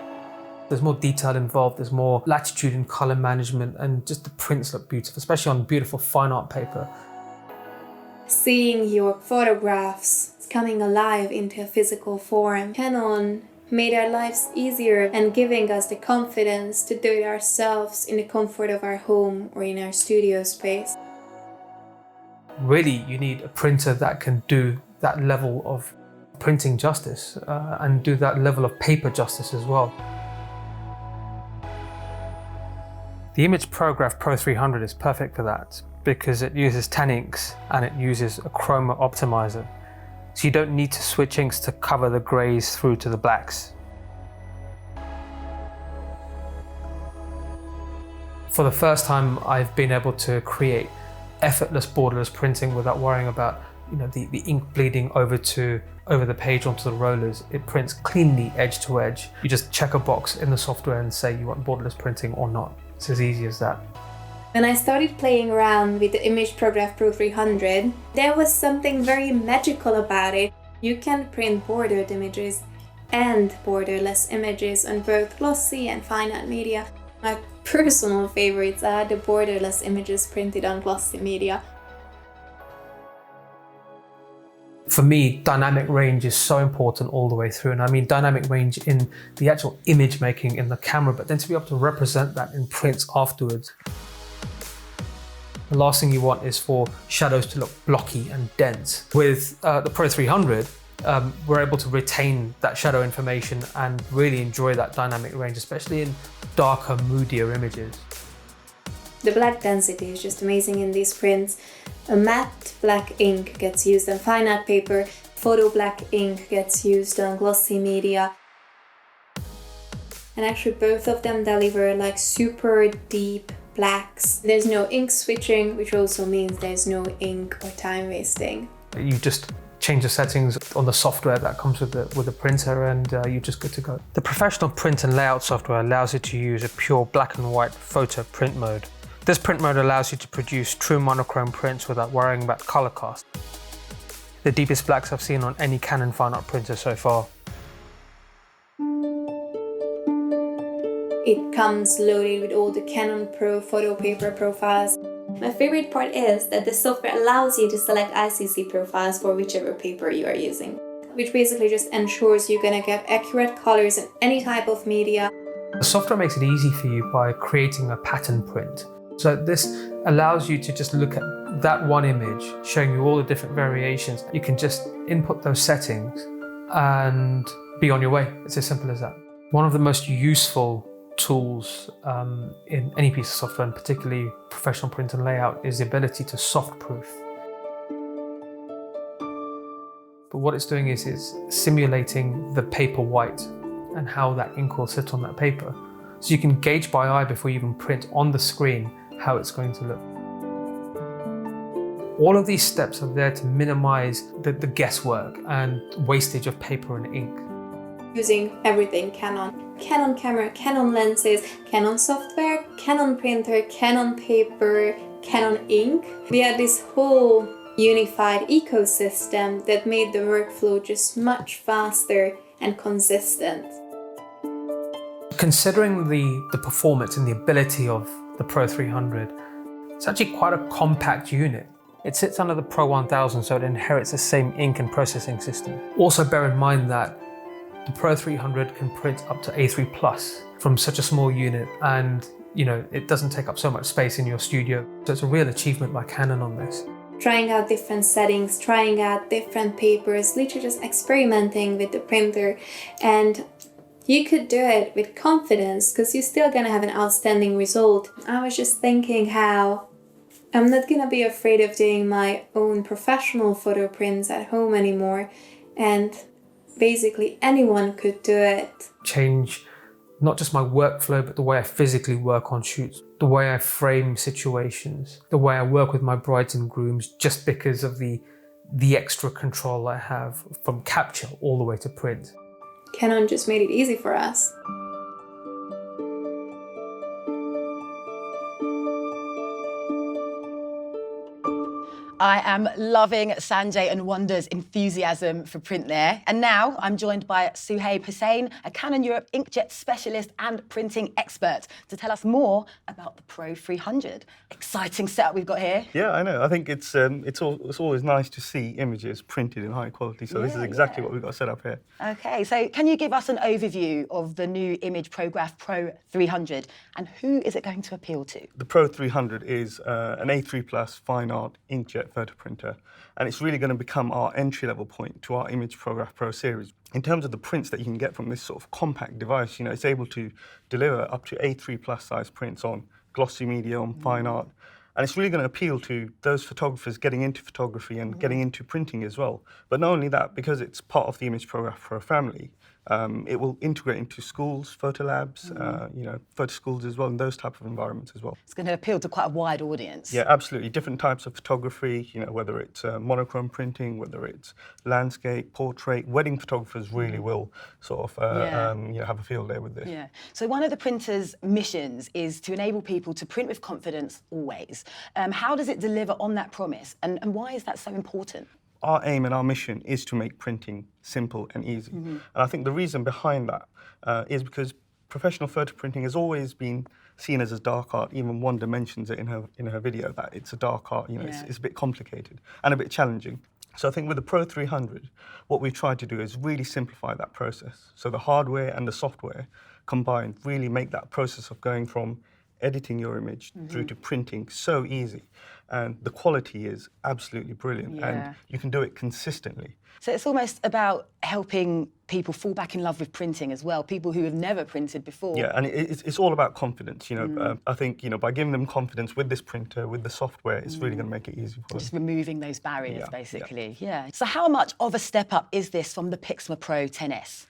S6: There's more detail involved, there's more latitude and colour management, and just the prints look beautiful, especially on beautiful fine art paper.
S11: Seeing your photographs coming alive into a physical form, Canon made our lives easier and giving us the confidence to do it ourselves in the comfort of our home or in our studio space.
S6: Really, you need a printer that can do that level of printing justice and do that level of paper justice as well. The Image Prograph Pro 300 is perfect for that because it uses 10 inks and it uses a chroma optimizer. So you don't need to switch inks to cover the greys through to the blacks. For the first time, I've been able to create effortless borderless printing without worrying about the ink bleeding over the page onto the rollers. It prints cleanly edge to edge. You just check a box in the software and say you want borderless printing or not. It's as easy as that.
S11: When I started playing around with the Image Prograph Pro 300, there was something very magical about it. You can print bordered images and borderless images on both glossy and fine art media. My personal favorites are the borderless images printed on glossy media.
S6: For me, dynamic range is so important all the way through, and I mean dynamic range in the actual image making in the camera, but then to be able to represent that in prints afterwards. The last thing you want is for shadows to look blocky and dense. With the Pro 300, we're able to retain that shadow information and really enjoy that dynamic range, especially in darker, moodier images.
S11: The black density is just amazing in these prints. A matte black ink gets used on fine art paper, photo black ink gets used on glossy media. And actually both of them deliver like super deep blacks. There's no ink switching, which also means there's no ink or time wasting.
S6: You just change the settings on the software that comes with the printer and you're just good to go. The professional print and layout software allows you to use a pure black and white photo print mode. This print mode allows you to produce true monochrome prints without worrying about color cast. The deepest blacks I've seen on any Canon fine art printer so far.
S11: It comes loaded with all the Canon Pro photo paper profiles. My favorite part is that the software allows you to select ICC profiles for whichever paper you are using, which basically just ensures you're gonna get accurate colors in any type of media.
S6: The software makes it easy for you by creating a pattern print. So this allows you to just look at that one image, showing you all the different variations. You can just input those settings and be on your way. It's as simple as that. One of the most useful tools in any piece of software, and particularly professional print and layout, is the ability to soft proof. But what it's doing is it's simulating the paper white and how that ink will sit on that paper. So you can gauge by eye before you even print on the screen how it's going to look. All of these steps are there to minimize the guesswork and wastage of paper and ink.
S11: Using everything Canon. Canon camera, Canon lenses, Canon software, Canon printer, Canon paper, Canon ink. We had this whole unified ecosystem that made the workflow just much faster and consistent.
S6: Considering the performance and the ability of the Pro 300, it's actually quite a compact unit. It sits under the Pro 1000, so it inherits the same ink and processing system. Also bear in mind that the Pro 300 can print up to A3 Plus from such a small unit, and
S15: you know, it doesn't take up so much space in your studio. So it's a real achievement by Canon on this.
S11: Trying out different settings, trying out different papers, literally just experimenting with the printer. And you could do it with confidence because you're still gonna have an outstanding result. I was just thinking how I'm not gonna be afraid of doing my own professional photo prints at home anymore. And basically anyone could do it.
S15: Change not just my workflow, but the way I physically work on shoots, the way I frame situations, the way I work with my brides and grooms, just because of the extra control I have from capture all the way to print.
S11: Canon just made it easy for us.
S1: I am loving Sanjay and Wanda's enthusiasm for print there. And now I'm joined by Suhaib Hussain, a Canon Europe inkjet specialist and printing expert, to tell us more about the Pro 300. Exciting setup we've got here.
S16: Yeah, I know. I think it's always nice to see images printed in high quality. So this is exactly what we've got set up here.
S1: Okay, so can you give us an overview of the new Image Prograph Pro 300 and who is it going to appeal to?
S16: The Pro 300 is an A3 Plus fine art inkjet photo printer, and it's really going to become our entry-level point to our Image Prograph Pro series. In terms of the prints that you can get from this sort of compact device, you know, it's able to deliver up to A3 Plus size prints on glossy media, on fine art, and it's really going to appeal to those photographers getting into photography and getting into printing as well. But not only that, because it's part of the Image Prograph Pro family, it will integrate into schools, photo labs, you know, photo schools as well, and those type of environments as well.
S1: It's going to appeal to quite a wide audience.
S16: Yeah, absolutely. Different types of photography, you know, whether it's monochrome printing, whether it's landscape, portrait. Wedding photographers really will sort of you know, have a field day with this.
S1: Yeah. So one of the printer's missions is to enable people to print with confidence always. How does it deliver on that promise, and why is that so important?
S16: Our aim and our mission is to make printing simple and easy. And I think the reason behind that is because professional photo printing has always been seen as a dark art. Even Wanda mentions it in her video, that it's a dark art, you know, it's a bit complicated and a bit challenging. So I think with the Pro 300, what we've tried to do is really simplify that process. So the hardware and the software combined really make that process of going from editing your image through to printing so easy. And the quality is absolutely brilliant, and you can do it consistently.
S1: So it's almost about helping people fall back in love with printing as well, people who have never printed before.
S16: Yeah, and it's all about confidence, you know. I think, you know, by giving them confidence with this printer, with the software, it's really going to make it easy for them.
S1: Just removing those barriers, basically. Yeah. So how much of a step up is this from the Pixma Pro 10S?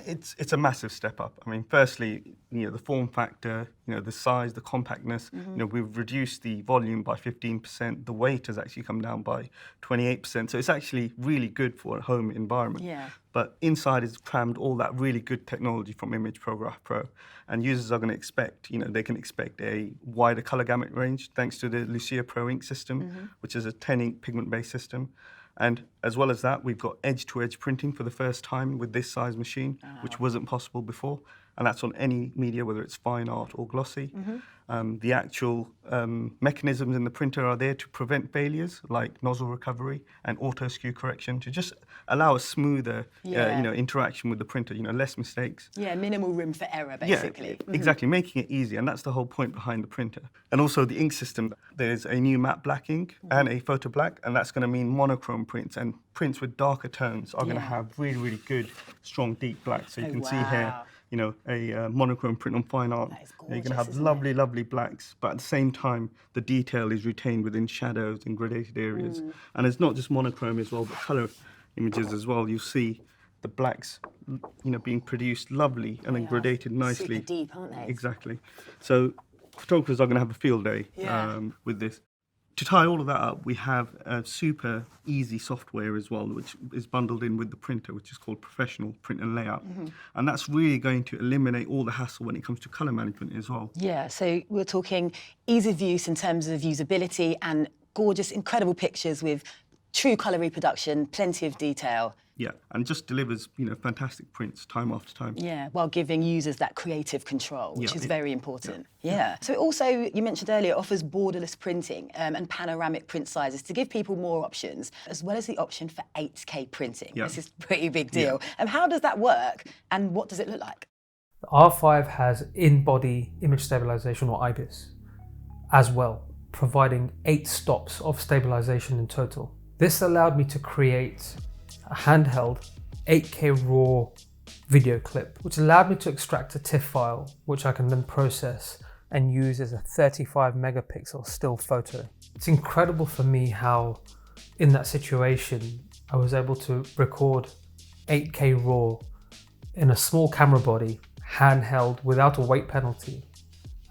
S16: It's a massive step up. I mean, firstly, you know, the form factor, you know, the size, the compactness. You know, we've reduced the volume by 15%. The weight has actually come down by 28%. So it's actually really good for a home environment.
S1: Yeah.
S16: But inside is crammed all that really good technology from Image Prograph Pro. And users are going to expect, you know, they can expect a wider color gamut range thanks to the Lucia Pro Ink system, which is a 10-ink pigment-based system. And as well as that, we've got edge-to-edge printing for the first time with this size machine, which wasn't possible before. And that's on any media, whether it's fine art or glossy. The actual mechanisms in the printer are there to prevent failures, like nozzle recovery and auto skew correction, to just allow a smoother you know, interaction with the printer, you know, less mistakes.
S1: Yeah, minimal room for error, basically.
S16: Yeah, exactly, making it easy, and that's the whole point behind the printer. And also the ink system, there's a new matte black ink and a photo black, and that's going to mean monochrome prints, and prints with darker tones are going to have really, really good, strong, deep black. So you can see here, you know, a monochrome print on fine art.
S1: That is gorgeous,
S16: you're going to have lovely, lovely blacks, but at the same time, the detail is retained within shadows and gradated areas. And it's not just monochrome as well, but colour images as well. You see the blacks, you know, being produced lovely and then gradated nicely.
S1: Super deep, aren't they?
S16: Exactly. So photographers are going to have a field day with this. To tie all of that up, we have a super easy software as well, which is bundled in with the printer, which is called Professional Print and Layout. And that's really going to eliminate all the hassle when it comes to colour management as well.
S1: Yeah, so we're talking ease of use in terms of usability and gorgeous, incredible pictures with true colour reproduction, plenty of detail.
S16: Yeah, and just delivers, you know, fantastic prints time after time.
S1: Yeah, while giving users that creative control, which is very important. Yeah. So also, you mentioned earlier, it offers borderless printing and panoramic print sizes to give people more options, as well as the option for 8K printing. This is a pretty big deal. And how does that work, and what does it look like?
S15: The R5 has in-body image stabilization, or IBIS, as well, providing 8 stops of stabilization in total. This allowed me to create a handheld 8K RAW video clip, which allowed me to extract a TIFF file, which I can then process and use as a 35 megapixel still photo. It's incredible for me how, in that situation, I was able to record 8K RAW in a small camera body, handheld, without a weight penalty,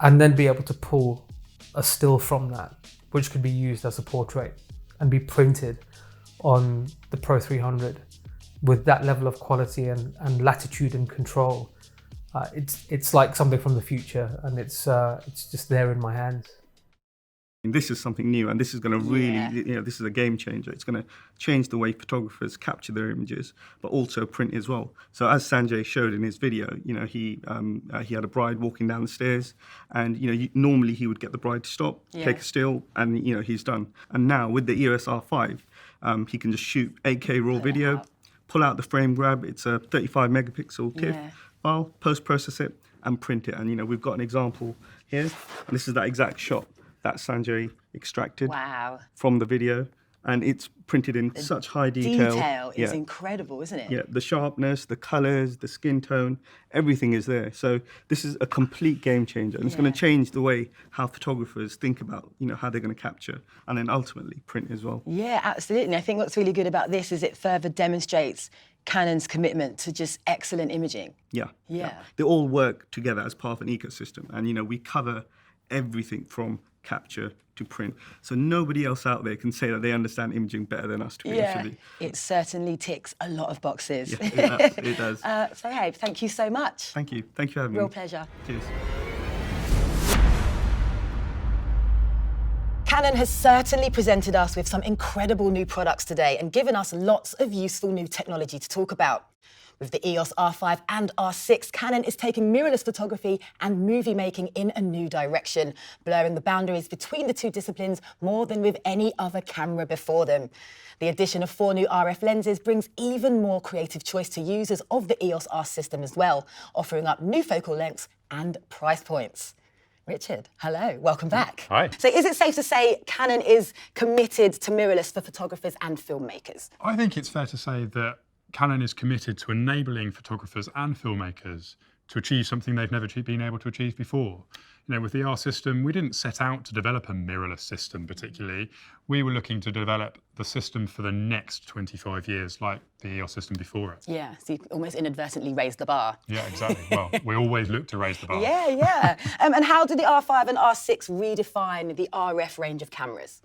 S15: and then be able to pull a still from that, which could be used as a portrait and be printed on the Pro 300 with that level of quality and latitude and control. It's like something from the future, and it's just there in my hands.
S16: And this is something new, and this is going to really, this is a game changer. It's going to change the way photographers capture their images, but also print as well. So as Sanjay showed in his video, he had a bride walking down the stairs, and normally he would get the bride to stop, take a still, and he's done. And now with the EOS R5, he can just shoot 8K RAW video, pull out the frame grab. It's a 35 megapixel TIFF file, post-process it, and print it. And we've got an example here. And this is that exact shot that Sanjay extracted from the video, and it's printed in such high detail.
S1: Detail is incredible, isn't it?
S16: Yeah, the sharpness, the colors, the skin tone, everything is there. So this is a complete game changer, and it's going to change the way how photographers think about, how they're going to capture and then ultimately print as well.
S1: Yeah, absolutely. And I think what's really good about this is it further demonstrates Canon's commitment to just excellent imaging.
S16: Yeah. They all work together as part of an ecosystem, and we cover everything from capture to print. So nobody else out there can say that they understand imaging better than us, to be honest with you.
S1: It certainly ticks a lot of boxes.
S16: Yeah, it does.
S1: So, Habe, thank you so much.
S16: Thank you. Thank you for having me.
S1: Real pleasure.
S16: Cheers.
S1: Canon has certainly presented us with some incredible new products today and given us lots of useful new technology to talk about. With the EOS R5 and R6, Canon is taking mirrorless photography and movie making in a new direction, blurring the boundaries between the two disciplines more than with any other camera before them. The addition of 4 new RF lenses brings even more creative choice to users of the EOS R system as well, offering up new focal lengths and price points. Richard, hello, welcome back.
S2: Hi.
S1: So is it safe to say Canon is committed to mirrorless for photographers and filmmakers?
S2: I think it's fair to say that Canon is committed to enabling photographers and filmmakers to achieve something they've never been able to achieve before. With the R system, we didn't set out to develop a mirrorless system particularly. We were looking to develop the system for the next 25 years, like the EOS system before it.
S1: Yeah, so you almost inadvertently raised the bar.
S2: Yeah, exactly. Well, we always look to raise the bar.
S1: Yeah. And how do the R5 and R6 redefine the RF range of cameras?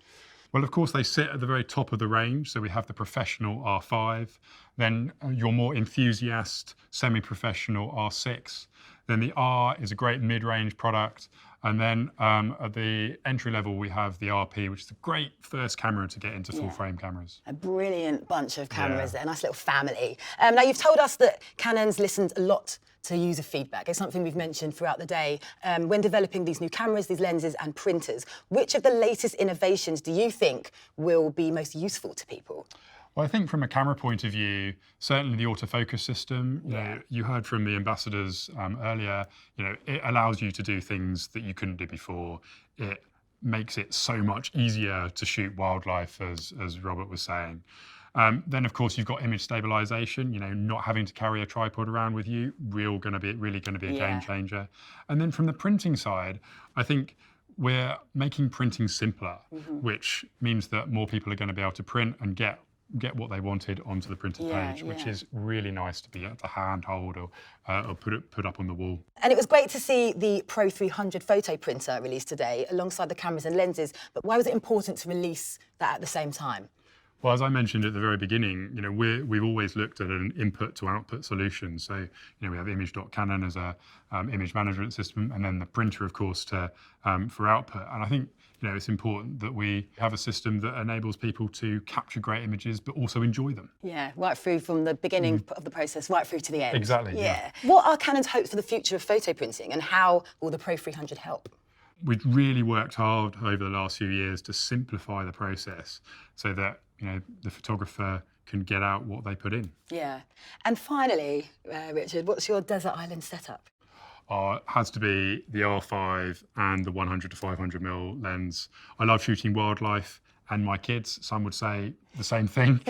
S2: Well, of course, they sit at the very top of the range. So we have the professional R5, then your more enthusiast, semi-professional R6. Then the R is a great mid-range product. And then at the entry level, we have the RP, which is a great first camera to get into full-frame cameras.
S1: A brilliant bunch of cameras there, a nice little family. Now, you've told us that Canon's listened a lot to user feedback. It's something we've mentioned throughout the day. When developing these new cameras, these lenses and printers, which of the latest innovations do you think will be most useful to people?
S2: Well, I think from a camera point of view, certainly the autofocus system, you heard from the ambassadors earlier, it allows you to do things that you couldn't do before. It makes it so much easier to shoot wildlife, as Robert was saying. Then, of course, you've got image stabilization, not having to carry a tripod around with you, really going to be a game changer. And then from the printing side, I think we're making printing simpler, which means that more people are going to be able to print and get what they wanted onto the printed page, which is really nice to be able to handhold or put up on the wall.
S1: And it was great to see the Pro 300 photo printer released today alongside the cameras and lenses, but why was it important to release that at the same time?
S2: Well, as I mentioned at the very beginning, we've always looked at an input to output solution. So, we have image.canon as a image management system, and then the printer, of course, for output. And I think, it's important that we have a system that enables people to capture great images, but also enjoy them.
S1: Yeah, right through from the beginning of the process, right through to the end.
S2: Exactly. Yeah.
S1: What are Canon's hopes for the future of photo printing, and how will the Pro 300 help?
S2: We've really worked hard over the last few years to simplify the process so that the photographer can get out what they put in.
S1: Yeah. And finally, Richard, what's your desert island setup?
S2: has to be the R5 and the 100 to 500mm lens. I love shooting wildlife and my kids. Some would say the same thing.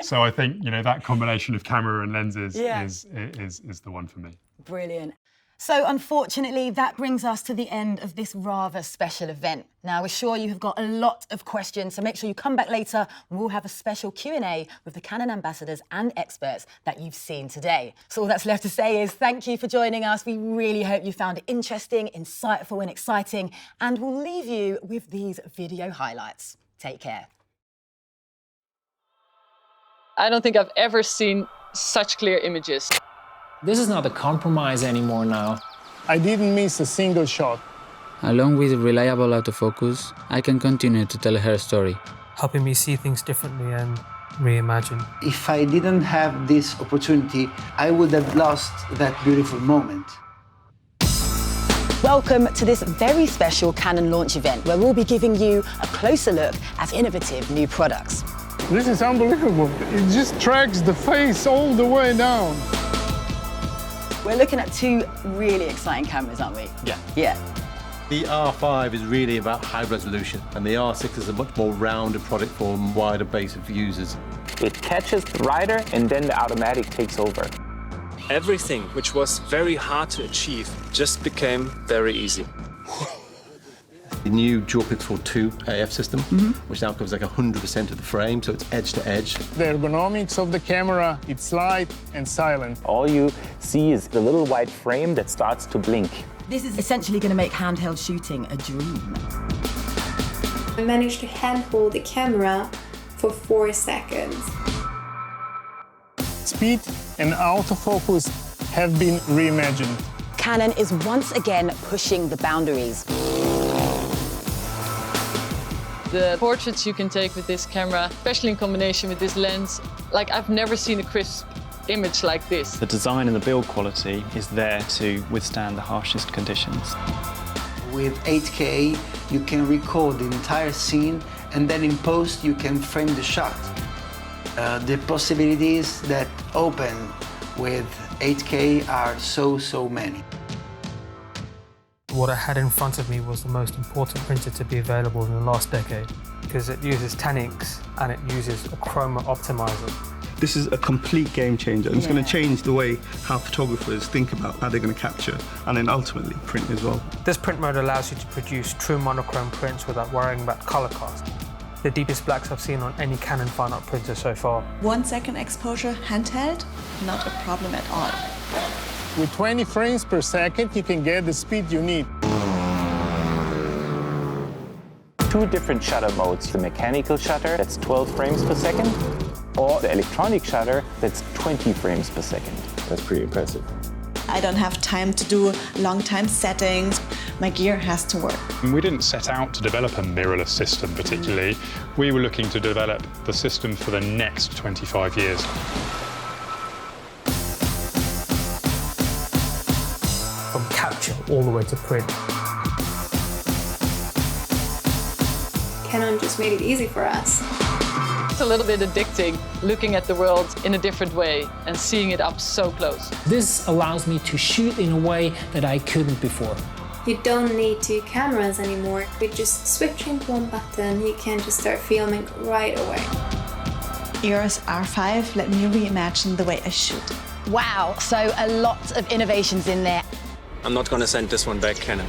S2: So I think, you know, that combination of camera and lenses is the one for me.
S1: Brilliant. So unfortunately, that brings us to the end of this rather special event. Now, we're sure you have got a lot of questions, so make sure you come back later and we'll have a special Q&A with the Canon ambassadors and experts that you've seen today. So all that's left to say is thank you for joining us. We really hope you found it interesting, insightful and exciting, and we'll leave you with these video highlights. Take care.
S13: I don't think I've ever seen such clear images.
S6: This is not a compromise anymore now.
S9: I didn't miss a single shot.
S7: Along with reliable autofocus, I can continue to tell her story.
S15: Helping me see things differently and reimagine.
S4: If I didn't have this opportunity, I would have lost that beautiful moment.
S1: Welcome to this very special Canon launch event where we'll be giving you a closer look at innovative new products.
S9: This is unbelievable. It just tracks the face all the way down.
S1: We're looking at two really exciting cameras, aren't we?
S12: Yeah. The R5 is really about high resolution, and the R6 is a much more rounded product for a wider base of users.
S10: It catches the rider and then the automatic takes over.
S5: Everything which was very hard to achieve just became very easy.
S12: The new Dual Pixel 2 AF system, which now covers like 100% of the frame, so it's edge to edge.
S9: The ergonomics of the camera, it's light and silent.
S10: All you see is the little white frame that starts to blink.
S1: This is essentially going to make handheld shooting a dream.
S11: I managed to handhold the camera for 4 seconds.
S9: Speed and autofocus have been reimagined.
S1: Canon is once again pushing the boundaries.
S13: The portraits you can take with this camera, especially in combination with this lens, like I've never seen a crisp image like this.
S14: The design and the build quality is there to withstand the harshest conditions.
S4: With 8K, you can record the entire scene, and then in post, you can frame the shot. The possibilities that open with 8K are so many.
S15: What I had in front of me was the most important printer to be available in the last decade because it uses 10 inks and it uses a chroma optimizer.
S16: This is a complete game changer, and it's going to change the way how photographers think about how they're going to capture and then ultimately print as well.
S15: This print mode allows you to produce true monochrome prints without worrying about color cast. The deepest blacks I've seen on any Canon fine art printer so far.
S3: 1 second exposure handheld, not a problem at all.
S9: With 20 frames per second, you can get the speed you need.
S10: 2 different shutter modes. The mechanical shutter, that's 12 frames per second, or the electronic shutter, that's 20 frames per second. That's pretty impressive.
S3: I don't have time to do long time settings. My gear has to work.
S2: We didn't set out to develop a mirrorless system particularly. We were looking to develop the system for the next 25 years.
S15: From capture all the way to print.
S11: Canon just made it easy for us.
S13: It's a little bit addicting, looking at the world in a different way and seeing it up so close.
S6: This allows me to shoot in a way that I couldn't before.
S11: You don't need 2 cameras anymore. With just switching one button, you can just start filming right away.
S3: EOS R5 let me reimagine the way I shoot.
S1: Wow, so a lot of innovations in there.
S5: I'm not going to send this one back, Canon.